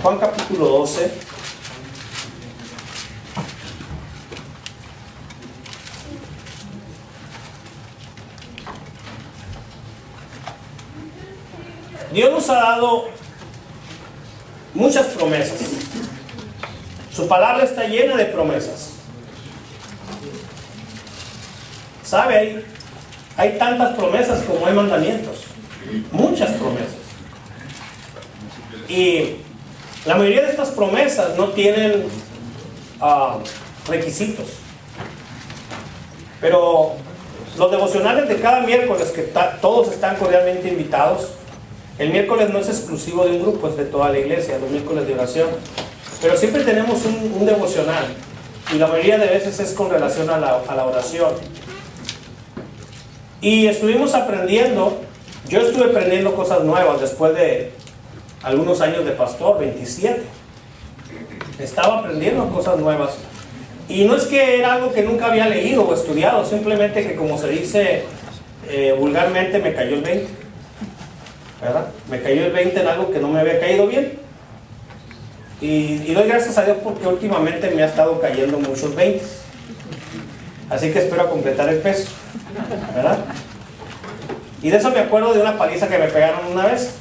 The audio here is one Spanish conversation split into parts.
Juan capítulo 12. Dios nos ha dado muchas promesas. Su palabra está llena de promesas. ¿Sabe? Hay tantas promesas como hay mandamientos. Muchas promesas. Y la mayoría de estas promesas no tienen requisitos. Pero los devocionales de cada miércoles, que todos están cordialmente invitados. El miércoles no es exclusivo de un grupo, es de toda la iglesia, los miércoles de oración. Pero siempre tenemos un devocional. Y la mayoría de veces es con relación a la oración. Y estuvimos aprendiendo. Yo estuve aprendiendo cosas nuevas después de algunos años de pastor, 27. Estaba aprendiendo cosas nuevas. Y no es que era algo que nunca había leído o estudiado, simplemente que, como se dice vulgarmente, me cayó el 20. ¿Verdad? Me cayó el 20 en algo que no me había caído bien. Y doy gracias a Dios porque últimamente me ha estado cayendo muchos 20. Así que espero completar el peso. ¿Verdad? Y de eso me acuerdo de una paliza que me pegaron una vez.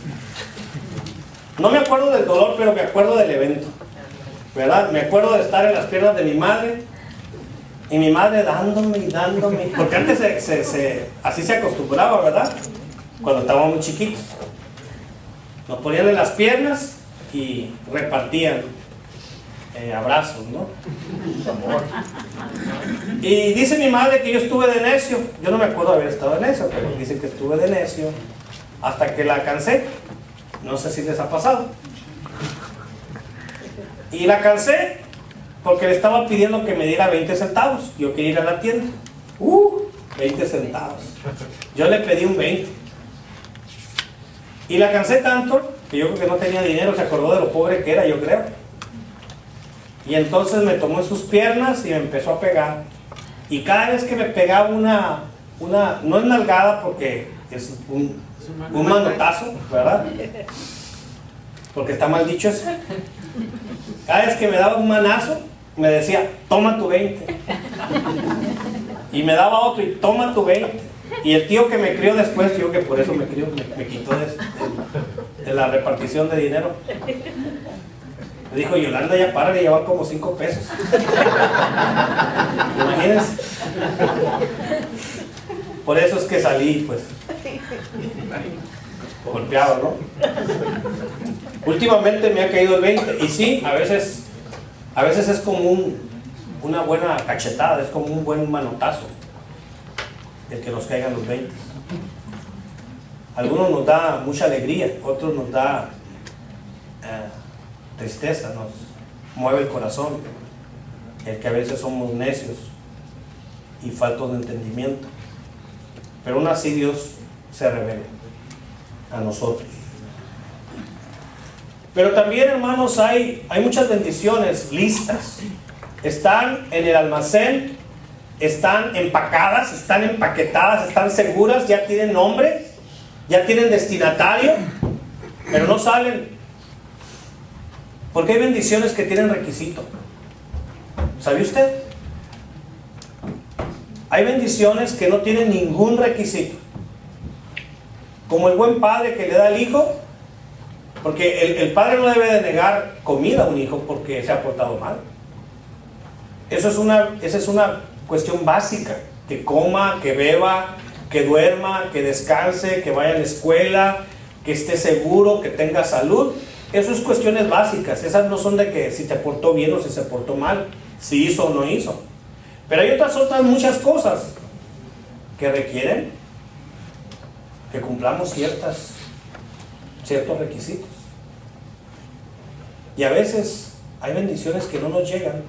No me acuerdo del dolor, pero me acuerdo del evento. ¿Verdad? Me acuerdo de estar en las piernas de mi madre. Y mi madre dándome y dándome. Porque antes así se acostumbraba, ¿verdad? Cuando estábamos muy chiquitos. Nos ponían en las piernas y repartían abrazos, ¿no? Amor. Y dice mi madre que yo estuve de necio. Yo no me acuerdo de haber estado de necio, pero dice que estuve de necio hasta que la cansé. No sé si les ha pasado. Y la cansé porque le estaba pidiendo que me diera 20 centavos. Yo quería ir a la tienda. 20 centavos. Yo le pedí un 20. Y la cansé tanto que yo creo que no tenía dinero, se acordó de lo pobre que era, yo creo. Y entonces me tomó en sus piernas y me empezó a pegar. Y cada vez que me pegaba una no es nalgada porque es un manotazo, ¿verdad? Porque está mal dicho eso. Cada vez que me daba un manazo, me decía, toma tu 20. Y me daba otro y toma tu 20. Y el tío que me crió después, tío que por eso me crió, me quitó de la repartición de dinero. Me dijo, Yolanda, ya para de llevar como 5 pesos. Imagínense. Por eso es que salí, pues, golpeado, ¿no? Últimamente me ha caído el 20. Y sí, a veces es como una buena cachetada, es como un buen manotazo el que nos caigan los 20. Algunos nos da mucha alegría, otros nos da tristeza, nos mueve el corazón, el que a veces somos necios y faltos de entendimiento. Pero aún así Dios se revela a nosotros. Pero también, hermanos, hay muchas bendiciones listas. Están en el almacén, están empacadas, están empaquetadas, están seguras, ya tienen nombre, ya tienen destinatario, pero no salen. Porque hay bendiciones que tienen requisito. ¿Sabe usted? Hay bendiciones que no tienen ningún requisito. Como el buen padre que le da al hijo, porque el padre no debe de negar comida a un hijo porque se ha portado mal. Esa es una cuestión básica, que coma, que beba, que duerma, que descanse, que vaya a la escuela, que esté seguro, que tenga salud. Esas son cuestiones básicas. Esas no son de que si te portó bien o si se portó mal, si hizo o no hizo. Pero hay otras muchas cosas que requieren que cumplamos ciertos requisitos. Y a veces hay bendiciones que no nos llegan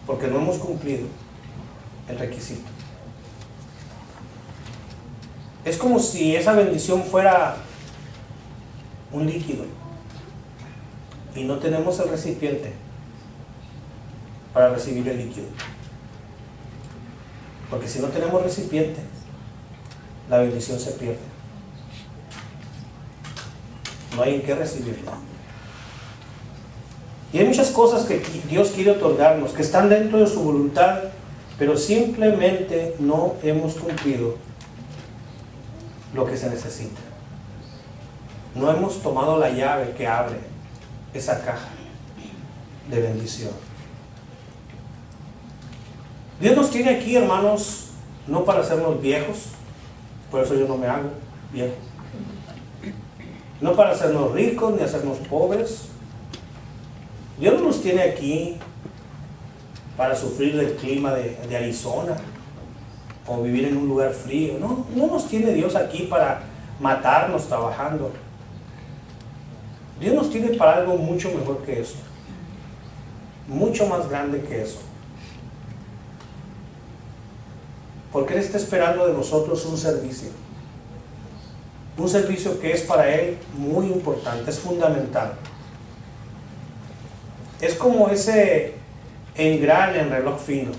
porque no hemos cumplido el requisito. Es como si esa bendición fuera un líquido y no tenemos el recipiente para recibir el líquido. Porque si no tenemos recipiente, la bendición se pierde. No hay en qué recibirla. Y hay muchas cosas que Dios quiere otorgarnos, que están dentro de su voluntad, pero simplemente no hemos cumplido lo que se necesita. No hemos tomado la llave que abre esa caja de bendición. Dios nos tiene aquí, hermanos, no para hacernos viejos, por eso yo no me hago viejo. No para hacernos ricos ni hacernos pobres. Dios no nos tiene aquí para sufrir del clima de Arizona o vivir en un lugar frío. No, no nos tiene Dios aquí para matarnos trabajando. Dios nos tiene para algo mucho mejor que eso, mucho más grande que eso, porque Él está esperando de nosotros un servicio que es para Él muy importante, es fundamental. Es como ese engrane en reloj fino.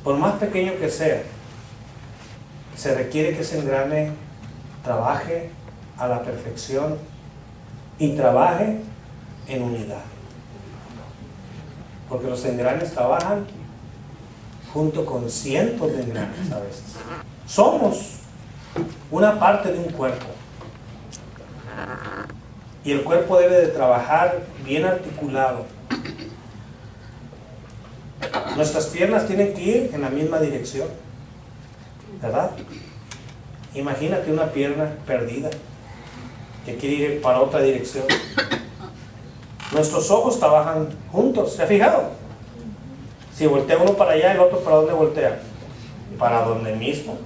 Por más pequeño que sea, se requiere que ese engrane trabaje a la perfección y trabaje en unidad. Porque los engranes trabajan junto con cientos de engranes a veces. Somos una parte de un cuerpo. Y el cuerpo debe de trabajar bien articulado. Nuestras piernas tienen que ir en la misma dirección, ¿verdad? Imagínate una pierna perdida que quiere ir para otra dirección. Nuestros ojos trabajan juntos, ¿se ha fijado? Si voltea uno para allá, el otro ¿para dónde voltea? Para donde mismo.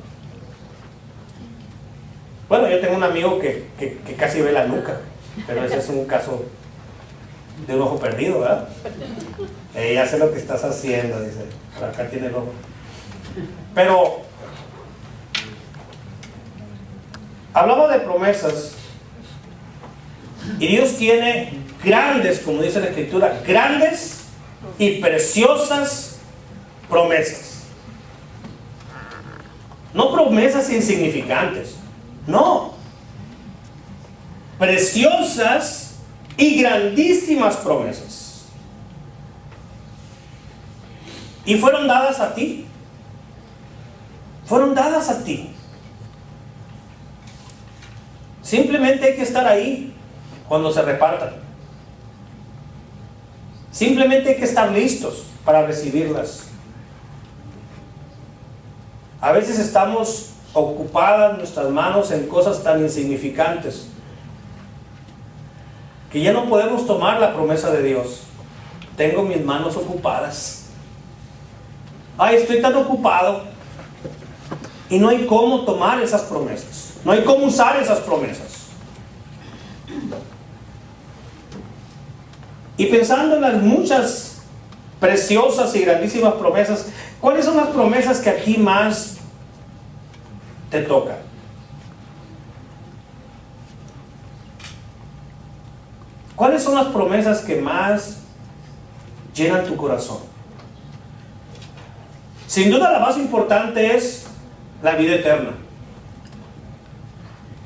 Bueno, yo tengo un amigo que casi ve la nuca, pero ese es un caso de un ojo perdido, ¿verdad? Ya sé lo que estás haciendo, dice. Por acá tiene el ojo. Pero hablamos de promesas y Dios tiene grandes, como dice la Escritura, grandes y preciosas promesas. No promesas insignificantes, no. Preciosas y grandísimas promesas. Y fueron dadas a ti. Fueron dadas a ti. Simplemente hay que estar ahí cuando se repartan. Simplemente hay que estar listos para recibirlas. A veces estamos ocupadas nuestras manos en cosas tan insignificantes que ya no podemos tomar la promesa de Dios. Tengo mis manos ocupadas. Ay, estoy tan ocupado. Y no hay cómo tomar esas promesas. No hay cómo usar esas promesas. Y pensando en las muchas preciosas y grandísimas promesas, ¿cuáles son las promesas que a ti más te tocan? ¿Cuáles son las promesas que más llenan tu corazón? Sin duda la más importante es la vida eterna.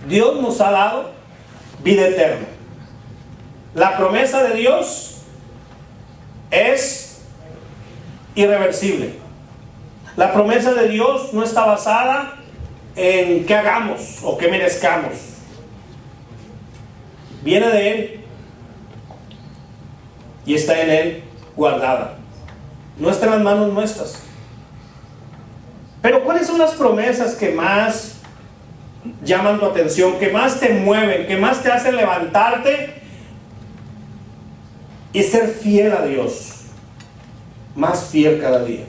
Dios nos ha dado vida eterna. La promesa de Dios es irreversible. La promesa de Dios no está basada en qué hagamos o qué merezcamos. Viene de Él y está en Él guardada. No está en las manos nuestras. Pero ¿cuáles son las promesas que más llaman tu atención, que más te mueven, que más te hacen levantarte y ser fiel a Dios? Más fiel cada día.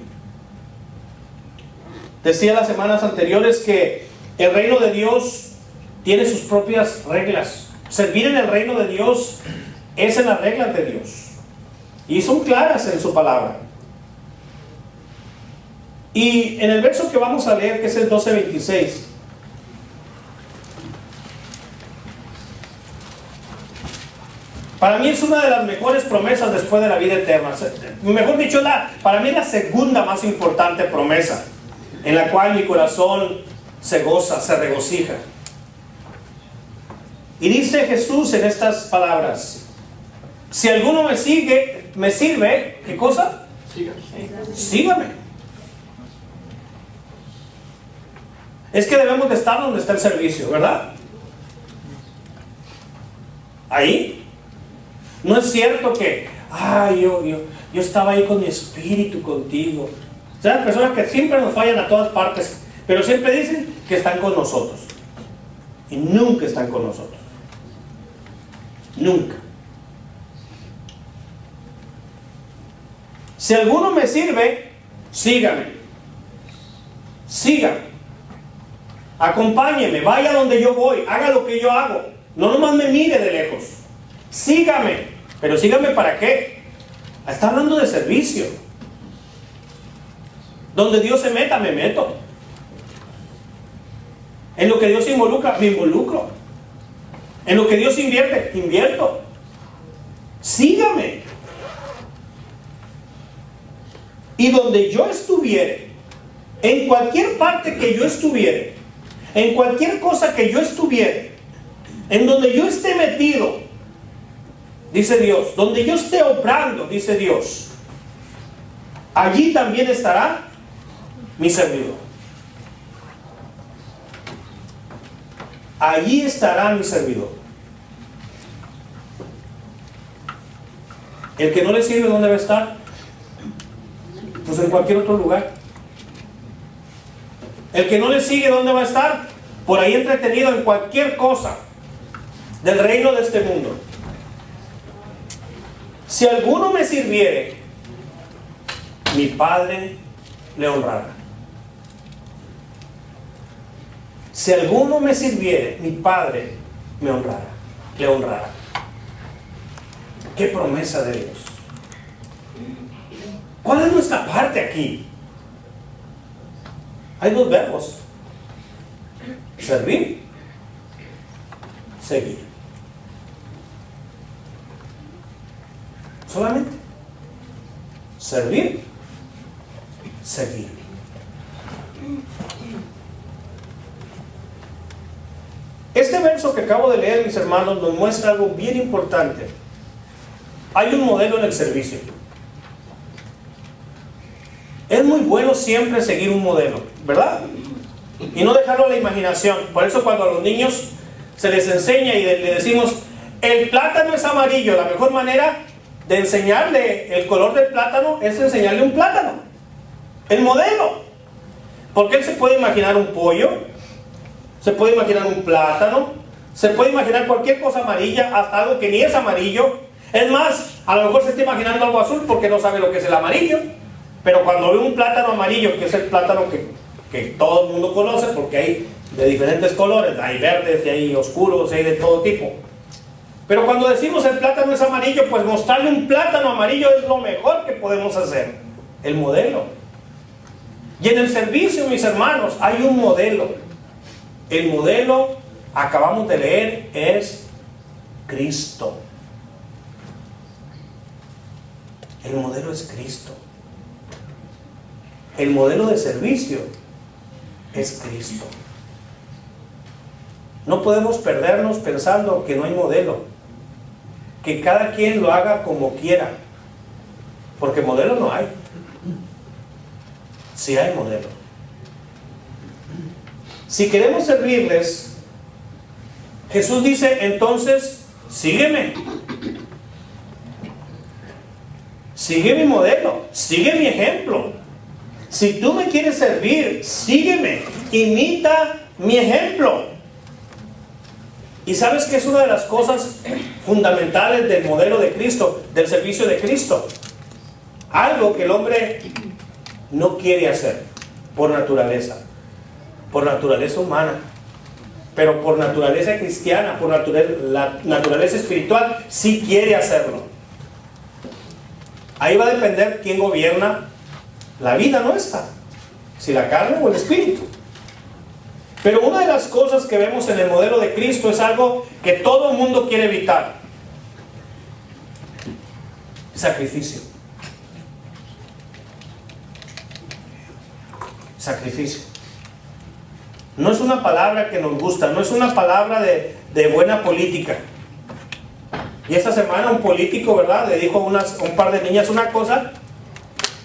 Decía las semanas anteriores que el reino de Dios tiene sus propias reglas. Servir en el reino de Dios es en las reglas de Dios. Y son claras en su palabra. Y en el verso que vamos a leer, que es el 12:26, para mí es una de las mejores promesas después de la vida eterna. Mejor dicho, para mí es la segunda más importante promesa, en la cual mi corazón se goza, se regocija. Y dice Jesús en estas palabras: Si alguno me sirve, ¿qué cosa? Sígame. Es que debemos de estar donde está el servicio, ¿verdad? Ahí. No es cierto que, yo estaba ahí con mi espíritu contigo. O sea, personas que siempre nos fallan a todas partes, pero siempre dicen que están con nosotros. Y nunca están con nosotros. Nunca. Si alguno me sirve, sígame. Sígame. Acompáñeme, vaya donde yo voy, haga lo que yo hago. No nomás me mire de lejos. Sígame. Pero sígame ¿para qué? Está hablando de servicio. Donde Dios se meta, me meto. En lo que Dios involucra, me involucro. En lo que Dios invierte, invierto. Sígame. Y donde yo estuviere, en cualquier parte que yo estuviere, en cualquier cosa que yo estuviere, en donde yo esté metido, dice Dios, donde yo esté obrando, dice Dios, allí también estará mi servidor. Allí estará mi servidor. El que no le sirve, ¿dónde va a estar? Pues en cualquier otro lugar. El que no le sigue, ¿dónde va a estar? Por ahí entretenido en cualquier cosa del reino de este mundo. Si alguno me sirviere, mi Padre le honrará. Si alguno me sirviere, mi Padre me honrará, le honrará. ¡Qué promesa de Dios! ¿Cuál es nuestra parte aquí? Hay dos verbos: servir, seguir. Solamente servir, seguir. Este verso que acabo de leer, mis hermanos, nos muestra algo bien importante. Hay un modelo en el servicio. Es muy bueno siempre seguir un modelo, ¿verdad? Y no dejarlo a la imaginación. Por eso cuando a los niños se les enseña y le decimos, el plátano es amarillo, la mejor manera de enseñarle el color del plátano es enseñarle un plátano, el modelo. Porque él se puede imaginar un pollo, se puede imaginar un plátano, se puede imaginar cualquier cosa amarilla, hasta algo que ni es amarillo. Es más, a lo mejor se está imaginando algo azul porque no sabe lo que es el amarillo. Pero cuando ve un plátano amarillo, que es el plátano que todo el mundo conoce, porque hay de diferentes colores, hay verdes, y hay oscuros, y hay de todo tipo. Pero cuando decimos el plátano es amarillo, pues mostrarle un plátano amarillo es lo mejor que podemos hacer. El modelo. Y en el servicio, mis hermanos, hay un modelo. El modelo, acabamos de leer, es Cristo. El modelo es Cristo. El modelo de servicio es Cristo. No podemos perdernos pensando que no hay modelo. Que cada quien lo haga como quiera. Porque modelo no hay. Sí hay modelo. Si queremos servirles, Jesús dice, entonces, sígueme. Sigue mi modelo, sigue mi ejemplo. Si tú me quieres servir, sígueme, imita mi ejemplo. Y sabes que es una de las cosas fundamentales del modelo de Cristo, del servicio de Cristo. Algo que el hombre no quiere hacer por naturaleza humana, pero por naturaleza cristiana, por la naturaleza espiritual, sí quiere hacerlo. Ahí va a depender quién gobierna la vida nuestra, si la carne o el espíritu. Pero una de las cosas que vemos en el modelo de Cristo es algo que todo el mundo quiere evitar: sacrificio. Sacrificio. No es una palabra que nos gusta, no es una palabra de buena política. Y esta semana un político, ¿verdad?, le dijo a un par de niñas una cosa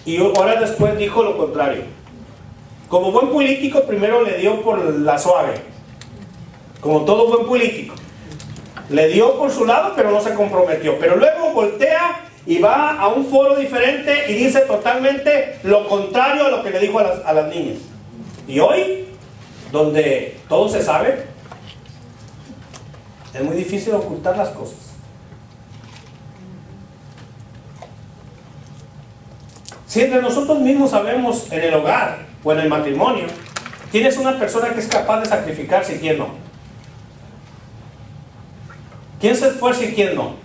y horas después dijo lo contrario. Como buen político, primero le dio por la suave, como todo buen político. Le dio por su lado, pero no se comprometió. Pero luego voltea y va a un foro diferente y dice totalmente lo contrario a lo que le dijo a las niñas. Y hoy, donde todo se sabe, es muy difícil ocultar las cosas. Si entre nosotros mismos sabemos en el hogar o en el matrimonio, quién es una persona que es capaz de sacrificarse y quién no. ¿Quién se esfuerza y quién no?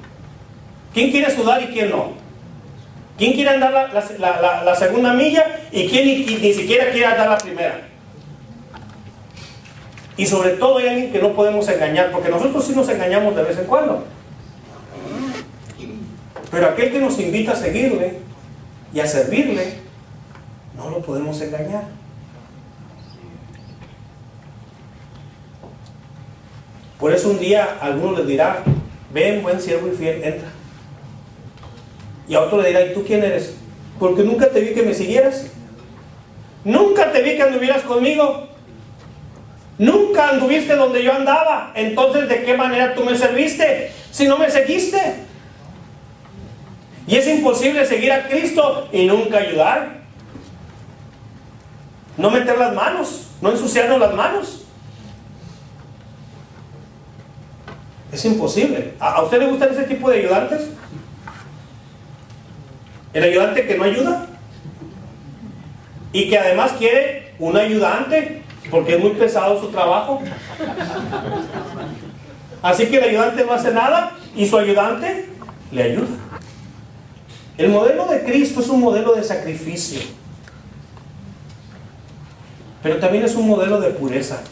¿Quién quiere sudar y quién no? ¿Quién quiere andar la segunda milla y quién ni siquiera quiere andar la primera? Y sobre todo hay alguien que no podemos engañar, porque nosotros sí nos engañamos de vez en cuando. Pero aquel que nos invita a seguirle y a servirle, no lo podemos engañar. Por eso un día algunos les dirá: ven, buen siervo y fiel, entra. Y a otro le dirá: ¿y tú quién eres? Porque nunca te vi que me siguieras. Nunca te vi que anduvieras conmigo. Nunca anduviste donde yo andaba. Entonces, ¿de qué manera tú me serviste si no me seguiste? Y es imposible seguir a Cristo y nunca ayudar. No meter las manos, no ensuciarnos las manos. Es imposible. ¿A usted le gustan ese tipo de ayudantes? El ayudante que no ayuda y que además quiere un ayudante porque es muy pesado su trabajo. Así que el ayudante no hace nada y su ayudante le ayuda. El modelo de Cristo es un modelo de sacrificio, pero también es un modelo de pureza.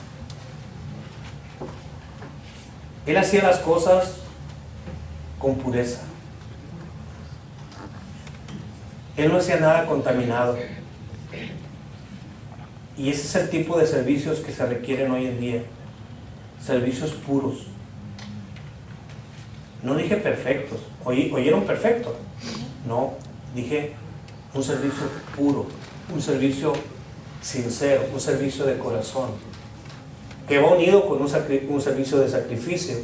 Él hacía las cosas con pureza. Él no hacía nada contaminado. Y ese es el tipo de servicios que se requieren hoy en día. Servicios puros. No dije perfectos. ¿Oyeron perfecto? No, dije un servicio puro, un servicio sincero, un servicio de corazón, que va unido con un servicio de sacrificio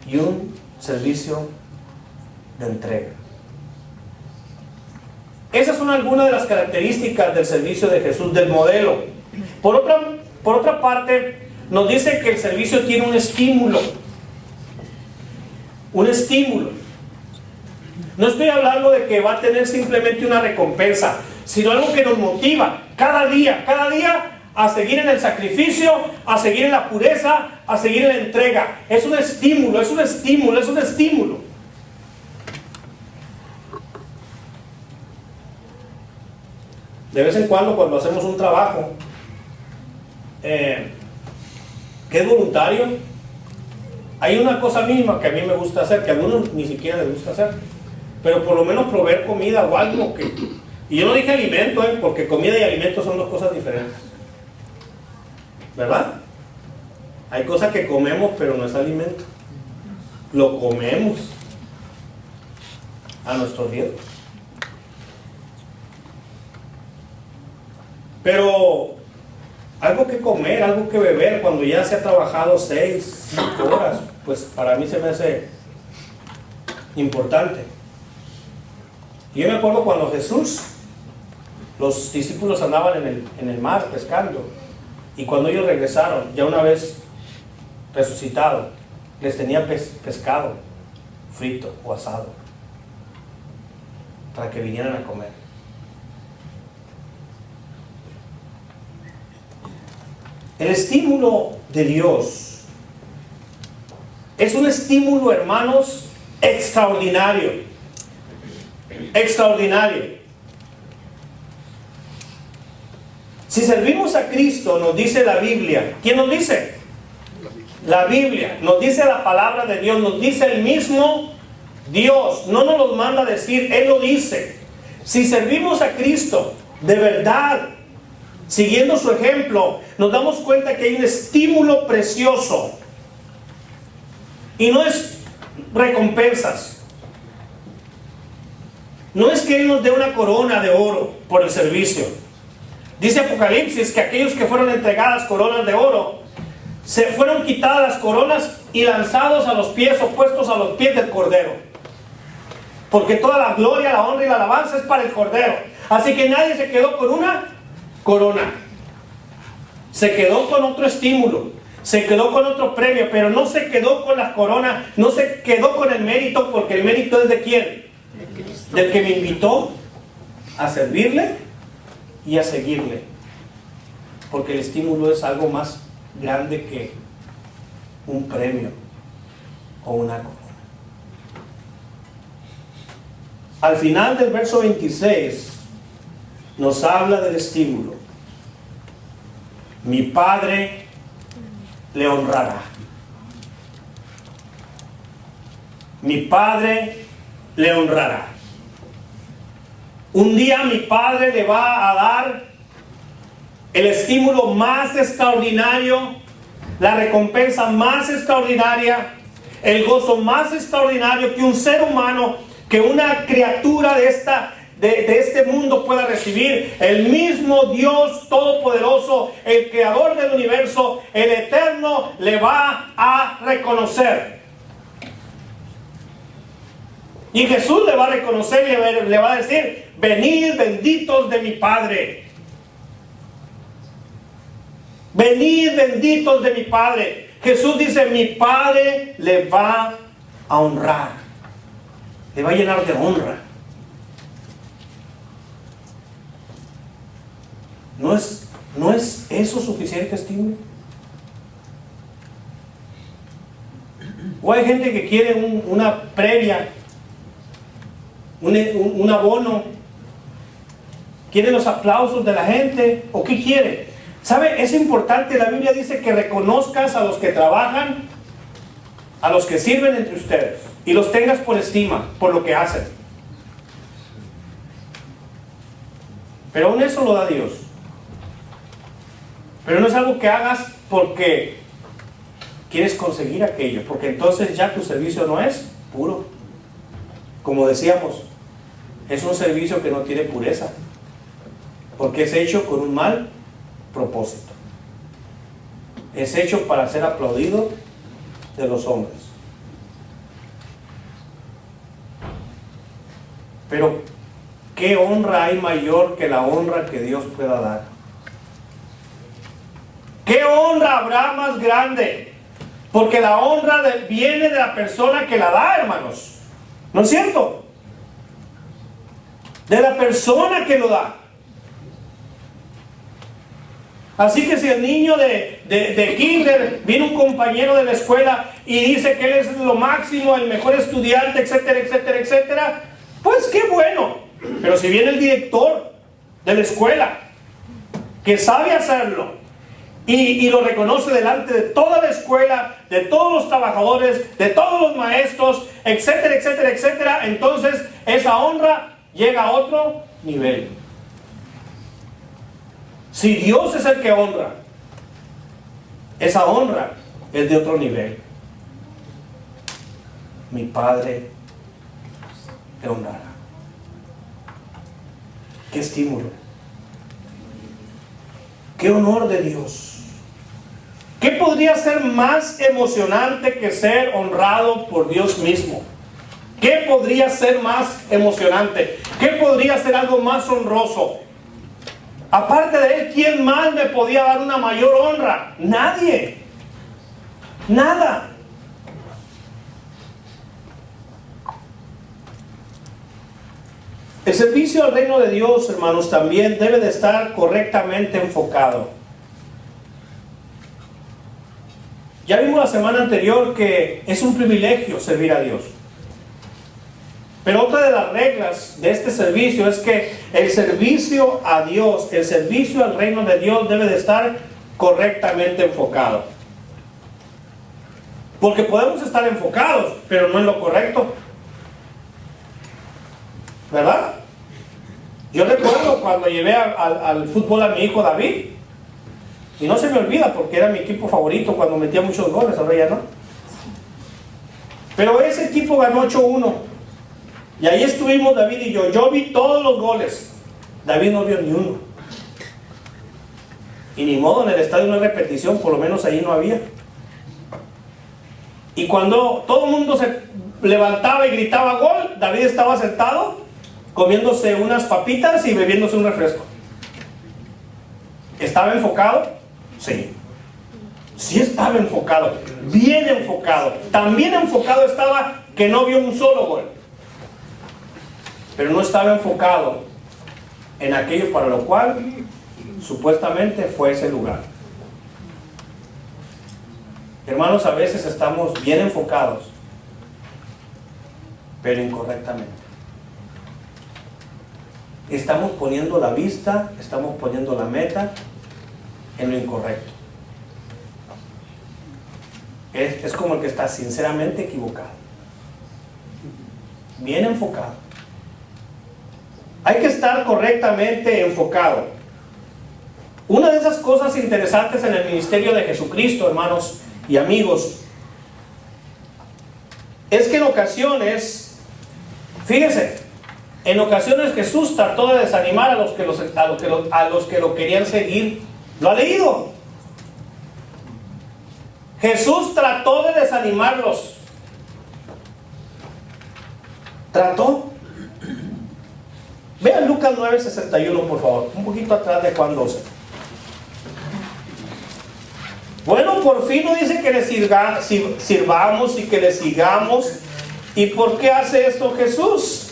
y un servicio de entrega. Esas son algunas de las características del servicio de Jesús, del modelo. Por otra parte, nos dice que el servicio tiene un estímulo. Un estímulo. No estoy hablando de que va a tener simplemente una recompensa, sino algo que nos motiva cada día a seguir en el sacrificio, a seguir en la pureza, a seguir en la entrega. Es un estímulo, es un estímulo, es un estímulo. De vez en cuando hacemos un trabajo que es voluntario, hay una cosa mínima que a mí me gusta hacer, que a algunos ni siquiera les gusta hacer, pero por lo menos proveer comida o algo que... Y yo no dije alimento, porque comida y alimento son dos cosas diferentes, ¿verdad? Hay cosas que comemos pero no es alimento, lo comemos a nuestro riesgo. Pero algo que comer, algo que beber cuando ya se ha trabajado 6, 5 horas, pues para mí se me hace importante. Y yo me acuerdo cuando Jesús, los discípulos andaban en el mar pescando, y cuando ellos regresaron, ya una vez resucitado, les tenía pescado frito o asado para que vinieran a comer. El estímulo de Dios es un estímulo, hermanos, extraordinario. Extraordinario. Si servimos a Cristo, nos dice la Biblia. ¿Quién nos dice? La Biblia. Nos dice la palabra de Dios. Nos dice el mismo Dios. No nos lo manda a decir, Él lo dice. Si servimos a Cristo de verdad, siguiendo su ejemplo, nos damos cuenta que hay un estímulo precioso. Y no es recompensas. No es que Él nos dé una corona de oro por el servicio. Dice Apocalipsis que aquellos que fueron entregadas coronas de oro, se fueron quitadas las coronas y lanzados a los pies o puestos a los pies del Cordero. Porque toda la gloria, la honra y la alabanza es para el Cordero. Así que nadie se quedó con una corona. Se quedó con otro estímulo. Se quedó con otro premio, pero no se quedó con la corona, no se quedó con el mérito, porque el mérito es de ¿quién? Del que me invitó a servirle y a seguirle. Porque el estímulo es algo más grande que un premio o una corona. Al final del verso 26 nos habla del estímulo. Mi Padre le honrará. Mi Padre le honrará. Un día mi Padre le va a dar el estímulo más extraordinario, la recompensa más extraordinaria, el gozo más extraordinario que un ser humano, que una criatura de este mundo pueda recibir. El mismo Dios Todopoderoso, el Creador del universo, el Eterno, le va a reconocer. Y Jesús le va a reconocer y le va a decir: venid benditos de mi Padre. Venid benditos de mi Padre. Jesús dice: mi Padre le va a honrar. Le va a llenar de honra. ¿No es eso suficiente estímulo? O hay gente que quiere una previa, un abono, quiere los aplausos de la gente, ¿o qué quiere? ¿Sabe? Es importante, la Biblia dice que reconozcas a los que trabajan, a los que sirven entre ustedes, y los tengas por estima, por lo que hacen. Pero aún eso lo da Dios. Pero no es algo que hagas porque quieres conseguir aquello, porque entonces ya tu servicio no es puro. Como decíamos, es un servicio que no tiene pureza, porque es hecho con un mal propósito. Es hecho para ser aplaudido de los hombres. Pero ¿qué honra hay mayor que la honra que Dios pueda dar? ¿Qué honra habrá más grande? Porque la honra viene de la persona que la da, hermanos. ¿No es cierto? De la persona que lo da. Así que si el niño de kinder viene un compañero de la escuela y dice que él es lo máximo, el mejor estudiante, etcétera, etcétera, etcétera, pues qué bueno. Pero si viene el director de la escuela, que sabe hacerlo, y lo reconoce delante de toda la escuela, de todos los trabajadores, de todos los maestros, etcétera, etcétera, etcétera, entonces esa honra llega a otro nivel. Si Dios es el que honra, esa honra es de otro nivel. Mi Padre te honrará. Qué estímulo. Qué honor de Dios. ¿Qué podría ser más emocionante que ser honrado por Dios mismo? ¿Qué podría ser más emocionante? ¿Qué podría ser algo más honroso? Aparte de Él, ¿quién más me podía dar una mayor honra? Nadie. Nada. El servicio al reino de Dios, hermanos, también debe de estar correctamente enfocado. Ya vimos la semana anterior que es un privilegio servir a Dios. Pero otra de las reglas de este servicio es que el servicio a Dios, el servicio al reino de Dios debe de estar correctamente enfocado. Porque podemos estar enfocados, pero no en lo correcto. ¿Verdad? Yo recuerdo cuando llevé al fútbol a mi hijo David, y no se me olvida porque era mi equipo favorito cuando metía muchos goles, ahora ya no. Pero ese equipo ganó 8-1. Y ahí estuvimos David y yo. Yo vi todos los goles. David no vio ni uno. Y ni modo, en el estadio no hay repetición, por lo menos ahí no había. Y cuando todo el mundo se levantaba y gritaba gol, David estaba sentado comiéndose unas papitas y bebiéndose un refresco. ¿Estaba enfocado? Sí. Sí estaba enfocado, bien enfocado. También enfocado estaba que no vio un solo gol. Pero no estaba enfocado en aquello para lo cual supuestamente fue ese lugar. Hermanos, a veces estamos bien enfocados, pero incorrectamente. Estamos poniendo la vista, estamos poniendo la meta en lo incorrecto. Es como el que está sinceramente equivocado. Bien enfocado. Hay que estar correctamente enfocado. Una de esas cosas interesantes en el ministerio de Jesucristo, hermanos y amigos, es que en ocasiones, fíjense, en ocasiones Jesús trató de desanimar a los que lo querían seguir. ¿Lo ha leído? Jesús trató de desanimarlos. Trató. Vean Lucas 9:61, por favor, un poquito atrás de Juan 12. Bueno, por fin no dice que le sirvamos y que le sigamos. ¿Y por qué hace esto Jesús?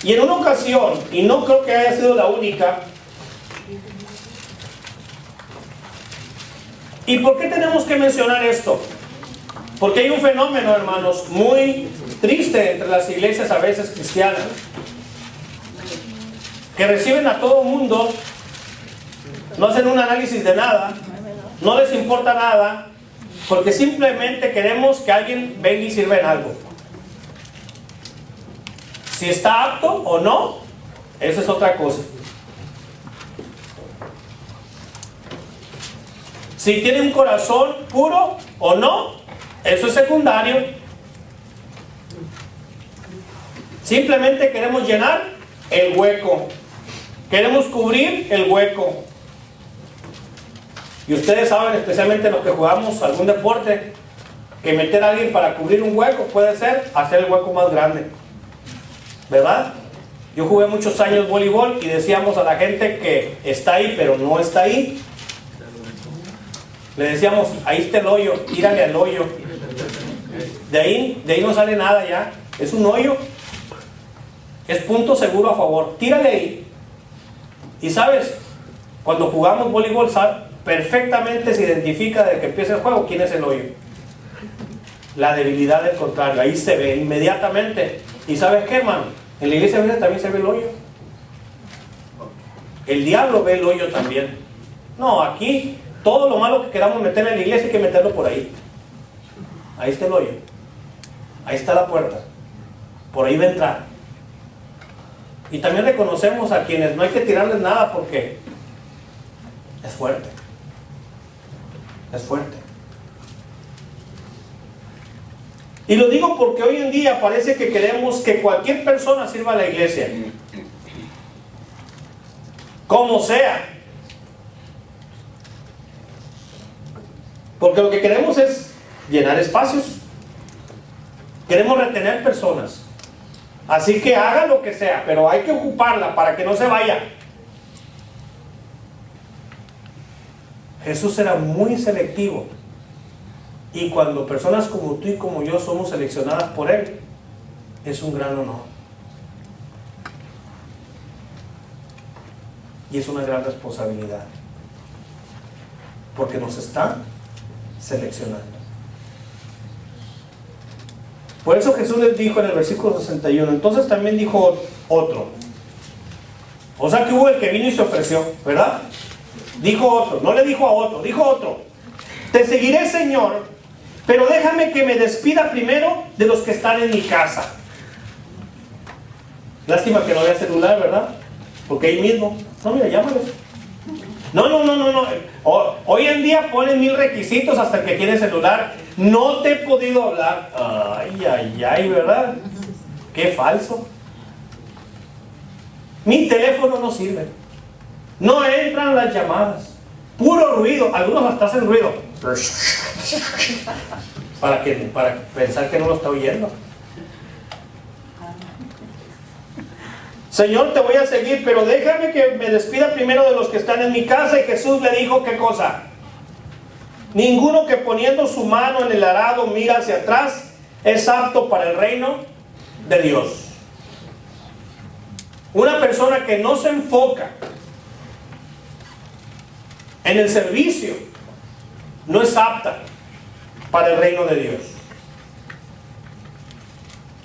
Y en una ocasión, y no creo que haya sido la única. ¿Y por qué tenemos que mencionar esto? Porque hay un fenómeno, hermanos, muy triste entre las iglesias a veces cristianas, que reciben a todo mundo, no hacen un análisis de nada, no les importa nada, porque simplemente queremos que alguien venga y sirva en algo. Si está apto o no, esa es otra cosa. Si tiene un corazón puro o no, eso es secundario. Simplemente queremos llenar el hueco. Queremos cubrir el hueco. Y ustedes saben, especialmente los que jugamos algún deporte, que meter a alguien para cubrir un hueco puede ser hacer el hueco más grande. ¿Verdad? Yo jugué muchos años voleibol y decíamos a la gente que está ahí, pero no está ahí. Le decíamos, ahí está el hoyo, tírale al hoyo. De ahí no sale nada ya. Es un hoyo. Es punto seguro a favor. Tírale ahí. Y sabes, cuando jugamos voleibol, perfectamente se identifica desde que empieza el juego quién es el hoyo. La debilidad del contrario. Ahí se ve inmediatamente. ¿Y sabes qué, hermano? En la iglesia a veces también se ve el hoyo. El diablo ve el hoyo también. No, aquí todo lo malo que queramos meter en la iglesia hay que meterlo por ahí. Ahí está el hoyo. Ahí está la puerta. Por ahí va a entrar. Y también reconocemos a quienes no hay que tirarles nada porque es fuerte. Es fuerte. Y lo digo porque hoy en día parece que queremos que cualquier persona sirva a la iglesia. Como sea. Porque lo que queremos es llenar espacios. Queremos retener personas. Así que haga lo que sea, pero hay que ocuparla para que no se vaya. Jesús era muy selectivo. Y cuando personas como tú y como yo somos seleccionadas por Él, es un gran honor. Y es una gran responsabilidad. Porque nos está seleccionando. Por eso Jesús les dijo en el versículo 61, entonces también dijo otro. O sea que hubo el que vino y se ofreció, ¿verdad? Dijo otro, no le dijo a otro, dijo otro. Te seguiré, Señor, pero déjame que me despida primero de los que están en mi casa. Lástima que no había celular, ¿verdad? Porque ahí mismo, no, mira, llámales. No. Hoy en día ponen 1000 requisitos hasta el que tiene celular. No te he podido hablar. Ay, ¿verdad? Qué falso. Mi teléfono no sirve. No entran las llamadas. Puro ruido. Algunos hasta hacen ruido. Para pensar que no lo está oyendo. Señor, te voy a seguir, pero déjame que me despida primero de los que están en mi casa. Y Jesús le dijo, ¿qué cosa? Ninguno que poniendo su mano en el arado mira hacia atrás es apto para el reino de Dios. Una persona que no se enfoca en el servicio no es apta para el reino de Dios.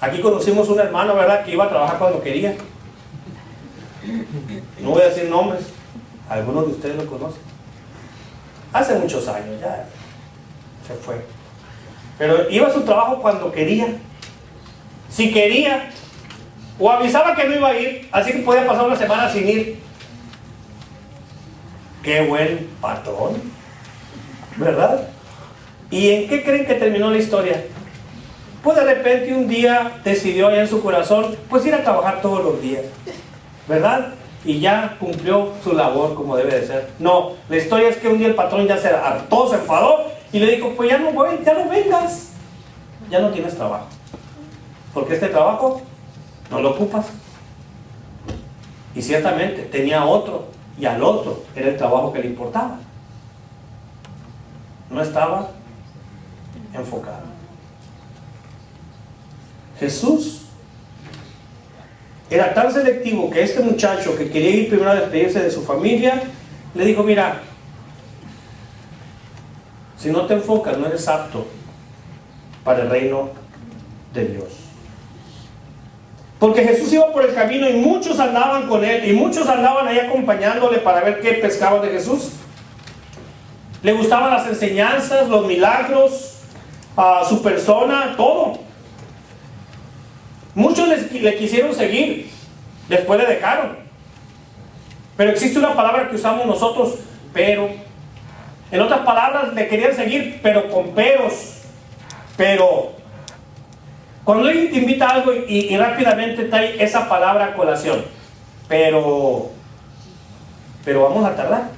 Aquí conocimos un hermano, ¿verdad?, que iba a trabajar cuando quería. No voy a decir nombres, algunos de ustedes lo conocen. Hace muchos años ya se fue. Pero iba a su trabajo cuando quería. Si quería, o avisaba que no iba a ir, así que podía pasar una semana sin ir. Qué buen patrón, ¿verdad? ¿Y en qué creen que terminó la historia? Pues de repente un día decidió allá en su corazón, pues ir a trabajar todos los días, ¿verdad? Y ya cumplió su labor como debe de ser. No, la historia es que un día el patrón ya se hartó, se enfadó y le dijo, pues ya no vengas, ya no tienes trabajo, porque este trabajo no lo ocupas. Y ciertamente tenía otro, y al otro era el trabajo que le importaba. No estaba enfocado. Jesús era tan selectivo que este muchacho que quería ir primero a despedirse de su familia, le dijo, mira, si no te enfocas no eres apto para el reino de Dios. Porque Jesús iba por el camino y muchos andaban con él, y muchos andaban ahí acompañándole para ver qué pescaban de Jesús. Le gustaban las enseñanzas, los milagros, su persona, todo. Muchos le quisieron seguir, después le dejaron. Pero existe una palabra que usamos nosotros, pero. En otras palabras, le querían seguir, pero con peros. Pero cuando alguien te invita a algo y rápidamente trae esa palabra a colación, pero vamos a tardar,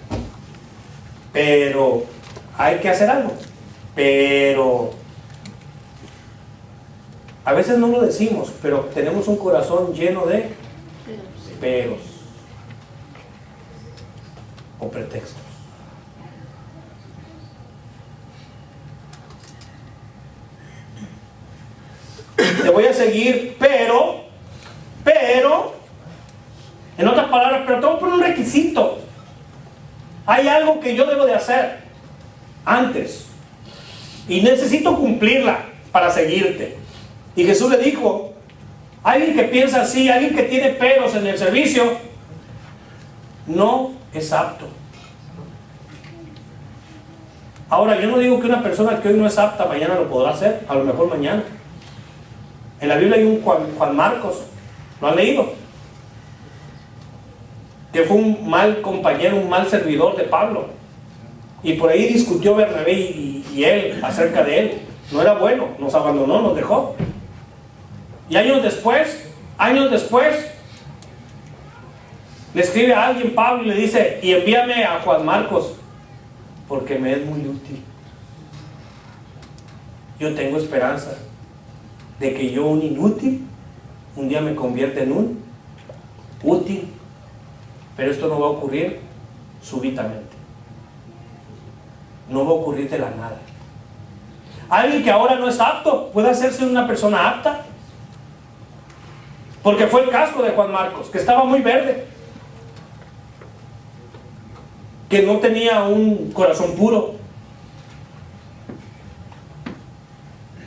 pero hay que hacer algo, pero a veces no lo decimos, pero tenemos un corazón lleno de peros o pretextos. Te voy a seguir, pero, en otras palabras, pero tengo que poner un requisito. Hay algo que yo debo de hacer antes y necesito cumplirla para seguirte. Y Jesús le dijo, alguien que piensa así, alguien que tiene peros en el servicio, no es apto. Ahora, yo no digo que una persona que hoy no es apta, mañana lo podrá hacer, a lo mejor mañana. En la Biblia hay un Juan Marcos, ¿lo han leído? Que fue un mal compañero, un mal servidor de Pablo. Y por ahí discutió Bernabé y él acerca de él. No era bueno, nos abandonó, nos dejó. Y años después, le escribe a alguien Pablo y le dice, y envíame a Juan Marcos, porque me es muy útil. Yo tengo esperanza de que yo, un inútil, un día me convierta en un útil. Pero esto no va a ocurrir súbitamente. No va a ocurrir de la nada. Alguien que ahora no es apto puede hacerse una persona apta. Porque fue el caso de Juan Marcos, que estaba muy verde, que no tenía un corazón puro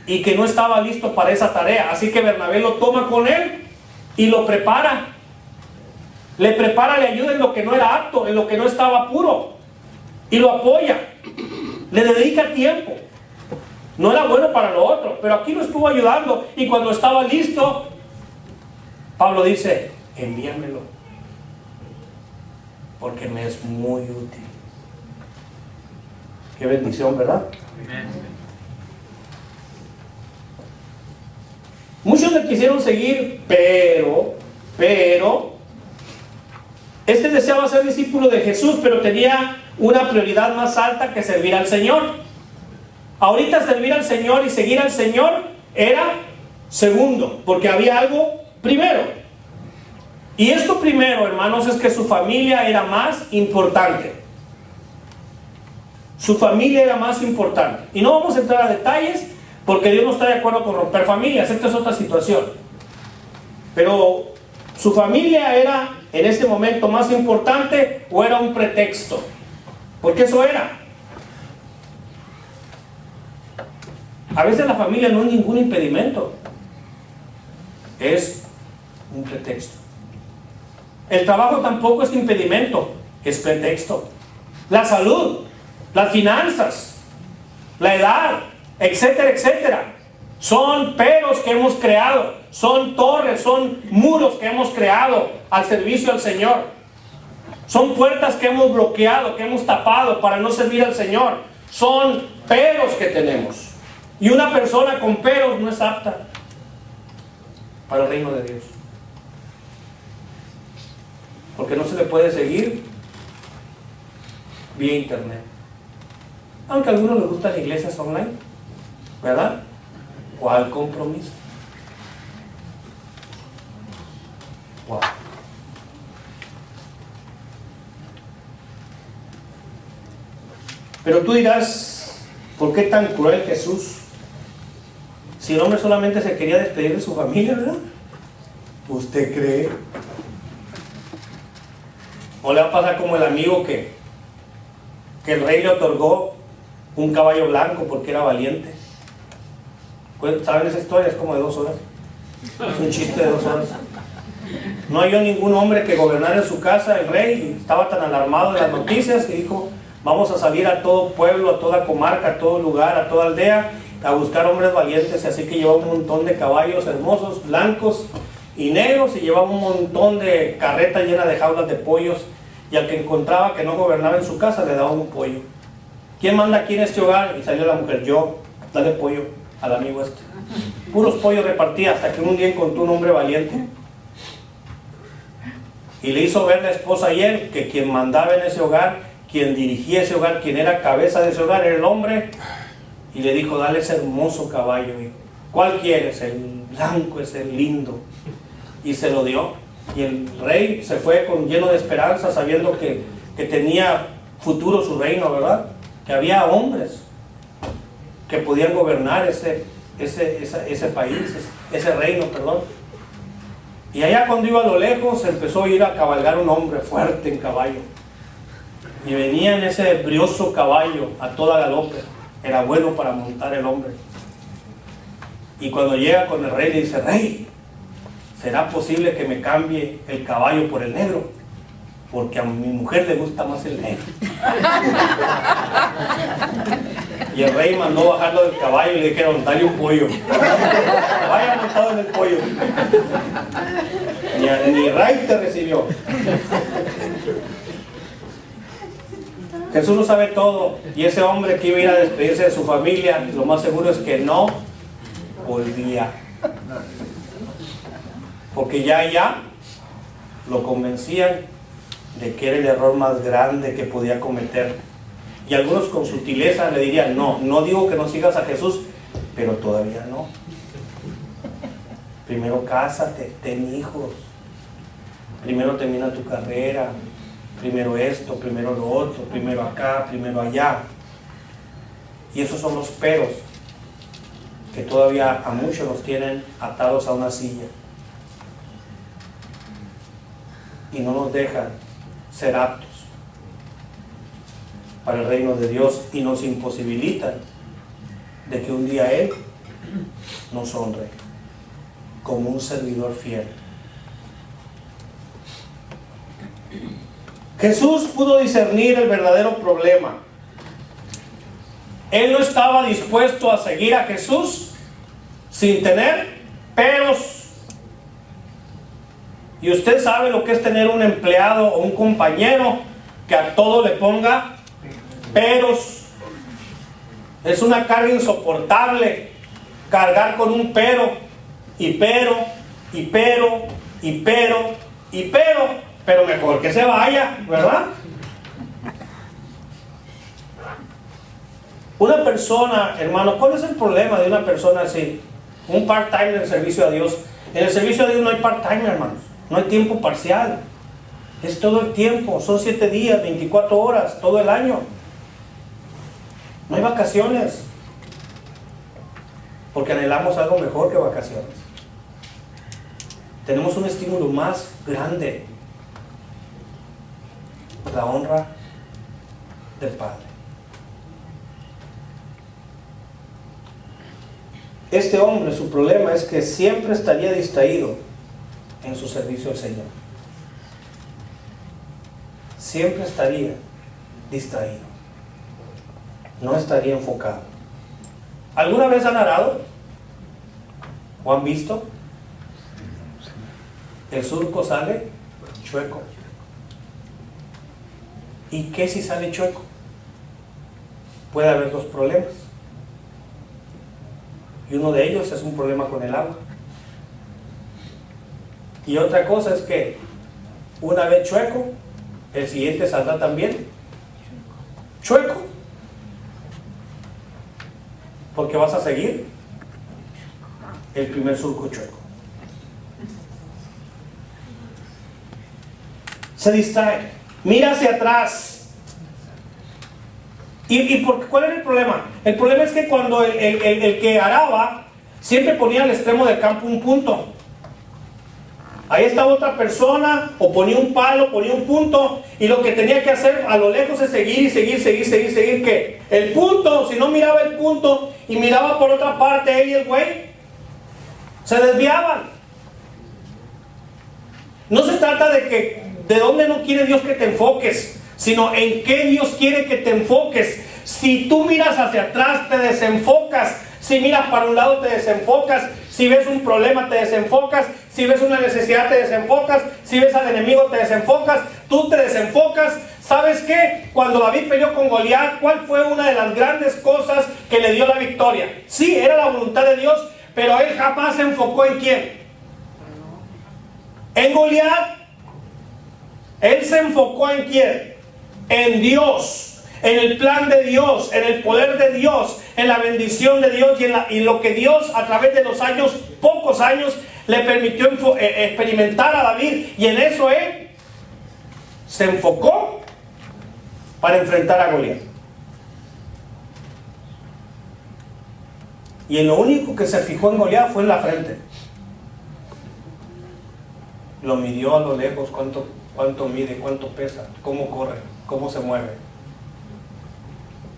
y que no estaba listo para esa tarea. Así que Bernabé lo toma con él y lo prepara. Le prepara, le ayuda en lo que no era apto, en lo que no estaba puro, y lo apoya, le dedica tiempo. No era bueno para lo otro, pero aquí lo estuvo ayudando. Y cuando estaba listo, Pablo dice, envíamelo, porque me es muy útil. Qué bendición, ¿verdad? Muchos le quisieron seguir, pero este deseaba ser discípulo de Jesús, pero tenía una prioridad más alta que servir al Señor. Ahorita servir al Señor y seguir al Señor era segundo, porque había algo primero. Y esto primero, hermanos, es que su familia era más importante. Su familia era más importante. Y no vamos a entrar a detalles, porque Dios no está de acuerdo con romper familias. Esta es otra situación. Pero su familia era en este momento más importante, o era un pretexto, porque eso era. A veces la familia no es ningún impedimento, es un pretexto. El trabajo tampoco es impedimento, es pretexto. La salud, las finanzas, la edad, etcétera, etcétera, son peros que hemos creado, son torres, son muros que hemos creado al servicio al Señor. Son puertas que hemos bloqueado, que hemos tapado para no servir al Señor. Son peros que tenemos. Y una persona con peros no es apta para el reino de Dios. Porque no se le puede seguir vía internet. Aunque a algunos les gustan iglesias online, ¿verdad? ¿Cuál compromiso? Wow. Pero tú dirás, ¿por qué tan cruel Jesús? Si el hombre solamente se quería despedir de su familia, ¿verdad? ¿Usted cree? ¿O le va a pasar como el amigo que el rey le otorgó un caballo blanco porque era valiente? ¿Saben esa historia? Es como de 2 horas. Es un chiste de 2 horas. No halló ningún hombre que gobernara en su casa, el rey, y estaba tan alarmado de las noticias que dijo: vamos a salir a todo pueblo, a toda comarca, a todo lugar, a toda aldea, a buscar hombres valientes. Así que llevaba un montón de caballos hermosos, blancos y negros, y llevaba un montón de carretas llenas de jaulas de pollos, y al que encontraba que no gobernaba en su casa le daba un pollo. ¿Quién manda aquí en este hogar? Y salió la mujer: yo, dale pollo al amigo este. Puros pollos repartía, hasta que un día encontró un hombre valiente y le hizo ver la esposa y él que quien mandaba en ese hogar, quien dirigía ese hogar, quien era cabeza de ese hogar, era el hombre. Y le dijo: dale ese hermoso caballo. ¿Cuál quieres? El blanco, es el lindo. Y se lo dio. Y el rey se fue lleno de esperanza, sabiendo que tenía futuro su reino, ¿verdad? Que había hombres que podían gobernar ese país, ese reino, perdón. Y allá cuando iba a lo lejos, empezó a ir a cabalgar un hombre fuerte en caballo. Y venía en ese brioso caballo a toda galope. Era bueno para montar el hombre. Y cuando llega con el rey, le dice: rey, ¿será posible que me cambie el caballo por el negro? Porque a mi mujer le gusta más el negro. Y el rey mandó bajarlo del caballo y le dijeron: dale un pollo. Vaya montado en el pollo. Ni rey te recibió. Jesús lo sabe todo, y ese hombre que iba a ir a despedirse de su familia, lo más seguro es que no volvía, porque ya lo convencían de que era el error más grande que podía cometer. Y algunos con sutileza le dirían: no digo que no sigas a Jesús, pero todavía no. Primero cásate, ten hijos, primero termina tu carrera, primero esto, primero lo otro, primero acá, primero allá. Y esos son los peros que todavía a muchos nos tienen atados a una silla y no nos dejan ser aptos para el reino de Dios, y nos imposibilitan de que un día Él nos honre como un servidor fiel. Jesús pudo discernir el verdadero problema. Él no estaba dispuesto a seguir a Jesús sin tener peros. Y usted sabe lo que es tener un empleado o un compañero que a todo le ponga peros. Es una carga insoportable cargar con un pero, y pero, y pero, y pero, y pero mejor que se vaya, ¿verdad? Una persona, hermano, ¿cuál es el problema de una persona así? Un part-time en el servicio a Dios. En el servicio a Dios no hay part-time, hermanos. No hay tiempo parcial. Es todo el tiempo. Son 7 días, 24 horas, todo el año. No hay vacaciones. Porque anhelamos algo mejor que vacaciones. Tenemos un estímulo más grande. La honra del Padre. Este hombre, su problema es que siempre estaría distraído en su servicio al Señor. Siempre estaría distraído. No estaría enfocado. ¿Alguna vez han arado? ¿O han visto? El surco sale chueco. ¿Y qué si sale chueco? Puede haber 2 problemas. Y uno de ellos es un problema con el agua. Y otra cosa es que una vez chueco, el siguiente saldrá también chueco. Porque vas a seguir el primer surco chueco. Se distrae, mira hacia atrás. ¿Cuál era el problema? El problema es que cuando el que araba siempre ponía al extremo del campo un punto. Ahí estaba otra persona, o ponía un palo, ponía un punto, y lo que tenía que hacer a lo lejos es seguir, que el punto, si no miraba el punto y miraba por otra parte él y el güey, se desviaban. No se trata de dónde no quiere Dios que te enfoques, sino en qué Dios quiere que te enfoques. Si tú miras hacia atrás, te desenfocas. Si miras para un lado, te desenfocas. Si ves un problema, te desenfocas. Si ves una necesidad, te desenfocas. Si ves al enemigo, te desenfocas. Tú te desenfocas. ¿Sabes qué? Cuando David peleó con Goliat, ¿cuál fue una de las grandes cosas que le dio la victoria? Sí, era la voluntad de Dios, pero él jamás se enfocó en quién. En Goliat. Él se enfocó en quién. En Dios, en el plan de Dios, en el poder de Dios, en la bendición de Dios y en lo que Dios a través de los años, pocos años, le permitió experimentar a David, y en eso él se enfocó para enfrentar a Goliat. Y en lo único que se fijó en Goliat fue en la frente. Lo midió a lo lejos, cuánto mide, cuánto pesa, cómo corre, cómo se mueve.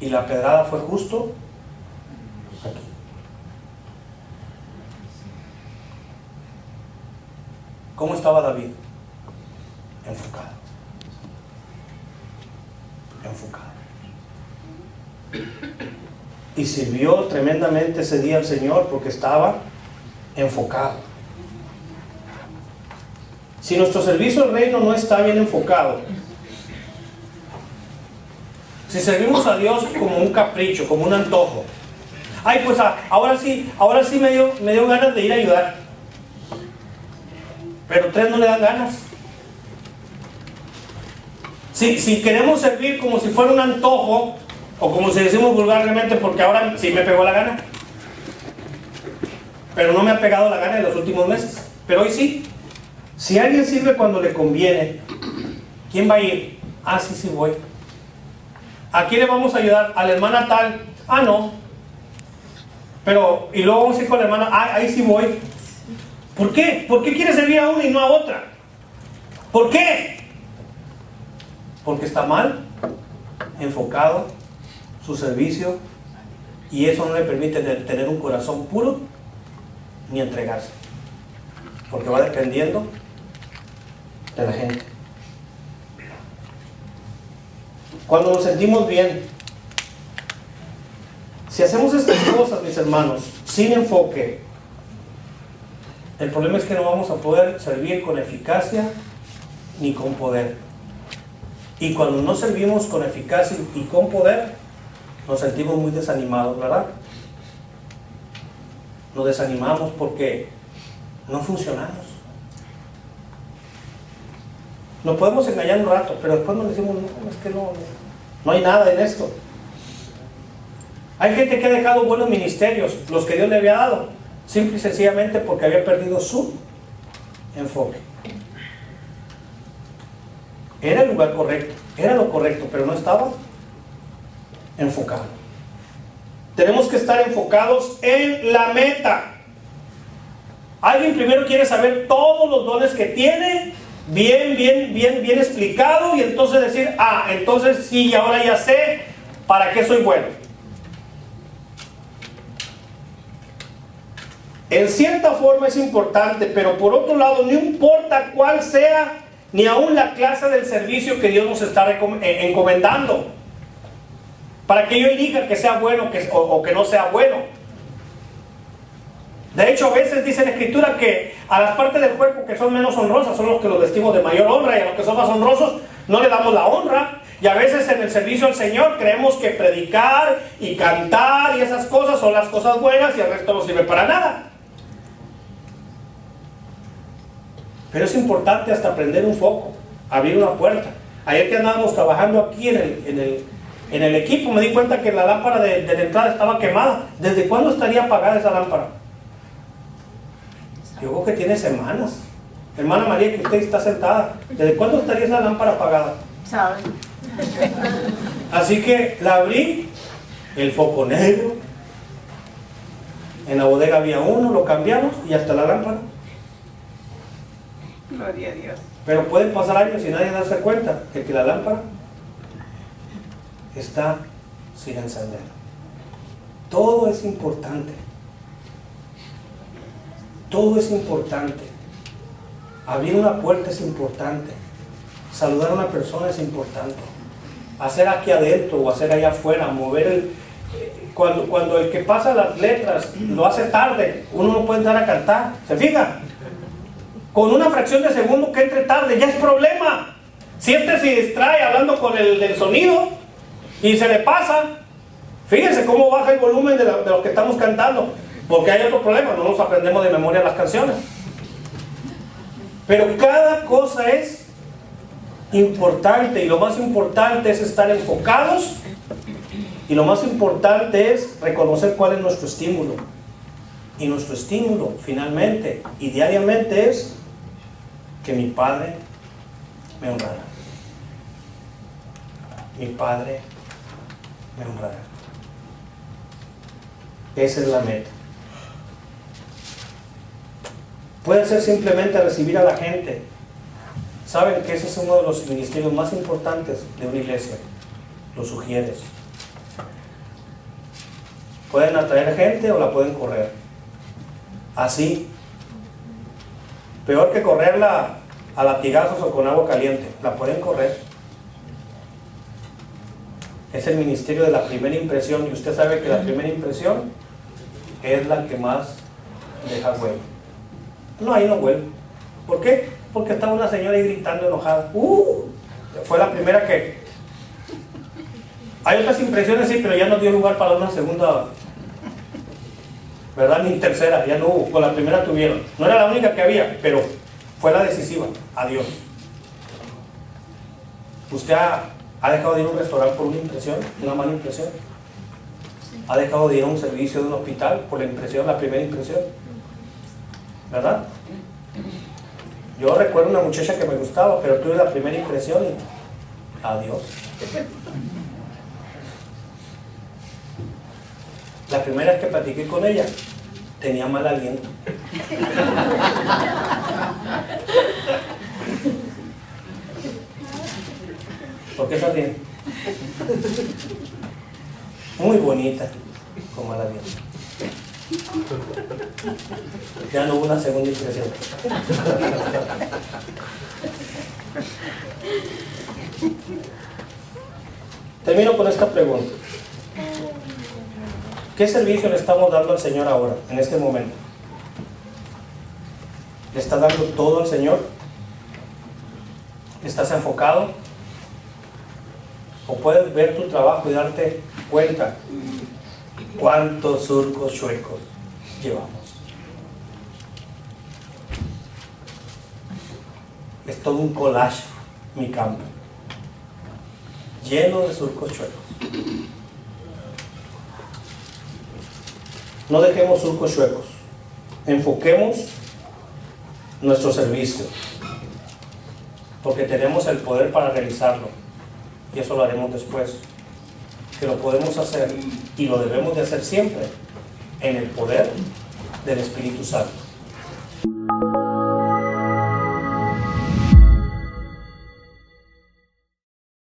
Y la pedrada fue justo aquí. ¿Cómo estaba David? Enfocado. Y sirvió tremendamente ese día al Señor porque estaba enfocado. Si nuestro servicio al reino no está bien enfocado, si servimos a Dios como un capricho, como un antojo, ay, pues ahora sí me dio ganas de ir a ayudar, pero 3 no le dan ganas. Si queremos servir como si fuera un antojo, o como si decimos vulgarmente, porque ahora sí me pegó la gana, pero no me ha pegado la gana en los últimos meses, pero hoy sí. Si alguien sirve cuando le conviene, ¿quién va a ir? Ah, sí voy. ¿A quién le vamos a ayudar? A la hermana tal. Ah, no. Pero, y luego vamos a ir con la hermana. Ah, ahí sí voy. ¿Por qué? ¿Por qué quiere servir a una y no a otra? ¿Por qué? Porque está mal enfocado su servicio, y eso no le permite tener un corazón puro ni entregarse, porque va dependiendo de la gente. Cuando nos sentimos bien, si hacemos estas cosas, mis hermanos, sin enfoque, el problema es que no vamos a poder servir con eficacia ni con poder. Y cuando no servimos con eficacia y con poder, nos sentimos muy desanimados, ¿verdad? Nos desanimamos porque no funcionamos. Nos podemos engañar un rato, pero después nos decimos, no, es que no hay nada en esto. Hay gente que ha dejado buenos ministerios, los que Dios le había dado, simple y sencillamente porque había perdido su enfoque. Era el lugar correcto, era lo correcto, pero no estaba enfocado. Tenemos que estar enfocados en la meta. Alguien primero quiere saber todos los dones que tiene, bien explicado, y entonces decir, entonces sí, ahora ya sé para qué soy bueno. En cierta forma es importante, pero por otro lado, no importa cuál sea, ni aún la clase del servicio que Dios nos está encomendando, para que yo elija que sea bueno o que no sea bueno. De hecho, a veces dice la Escritura que a las partes del cuerpo que son menos honrosas son los que los vestimos de mayor honra, y a los que son más honrosos no le damos la honra. Y a veces en el servicio al Señor creemos que predicar y cantar y esas cosas son las cosas buenas y el resto no sirve para nada. Pero es importante hasta prender un foco, abrir una puerta. Ayer que andábamos trabajando aquí en el equipo, me di cuenta que la lámpara de la entrada estaba quemada. ¿Desde cuándo estaría apagada esa lámpara? Yo creo que tiene semanas. Hermana María, que usted está sentada, ¿desde cuándo estaría esa lámpara apagada? ¿Sabe? Así que la abrí, el foco negro. En la bodega había uno, lo cambiamos y hasta la lámpara. Gloria a Dios. Pero pueden pasar años y nadie darse cuenta de que la lámpara está sin encender. Todo es importante. Todo es importante. Abrir una puerta es importante. Saludar a una persona es importante. Hacer aquí adentro o hacer allá afuera, mover cuando el que pasa las letras lo hace tarde, uno no puede entrar a cantar. ¿Se fija? Con una fracción de segundo que entre tarde ya es problema. Si este se distrae hablando con el del sonido y se le pasa, fíjense cómo baja el volumen de lo que estamos cantando, porque hay otro problema, no nos aprendemos de memoria las canciones. Pero cada cosa es importante, y lo más importante es estar enfocados, y lo más importante es reconocer cuál es nuestro estímulo. Y nuestro estímulo finalmente y diariamente es que mi Padre me honrará. Mi Padre me honrará. Esa es la meta. Puede ser simplemente recibir a la gente. Saben que ese es uno de los ministerios más importantes de una iglesia. Los sugieres. Pueden atraer gente o la pueden correr. Así. Peor que correrla a latigazos o con agua caliente. La pueden correr. Es el ministerio de la primera impresión, y usted sabe que la primera impresión es la que más deja huella. No, ahí no huele. ¿Por qué? Porque estaba una señora ahí gritando enojada. Fue la primera que... Hay otras impresiones, sí, pero ya no dio lugar para una segunda, ¿verdad? Ni tercera, ya no hubo. Con la primera tuvieron. No era la única que había, pero fue la decisiva. Adiós. ¿Usted ha dejado de ir a un restaurante por una impresión? ¿Una mala impresión? ¿Ha dejado de ir a un servicio de un hospital por la impresión, la primera impresión? ¿Verdad? Yo recuerdo una muchacha que me gustaba, pero tuve la primera impresión y adiós. La primera vez que platiqué con ella, tenía mal aliento. ¿Por qué está bien? Muy bonita, con mal aliento. Ya no hubo una segunda impresión. Termino con esta pregunta. ¿Qué servicio le estamos dando al Señor ahora, en este momento? ¿Le estás dando todo al Señor? ¿Estás enfocado? ¿O puedes ver tu trabajo y darte cuenta cuántos surcos chuecos llevamos. Es todo un collage mi campo, lleno de surcos chuecos. No dejemos surcos chuecos. Enfoquemos nuestro servicio, porque tenemos el poder para realizarlo, y eso lo haremos después. Que lo podemos hacer y lo debemos de hacer siempre en el poder del Espíritu Santo.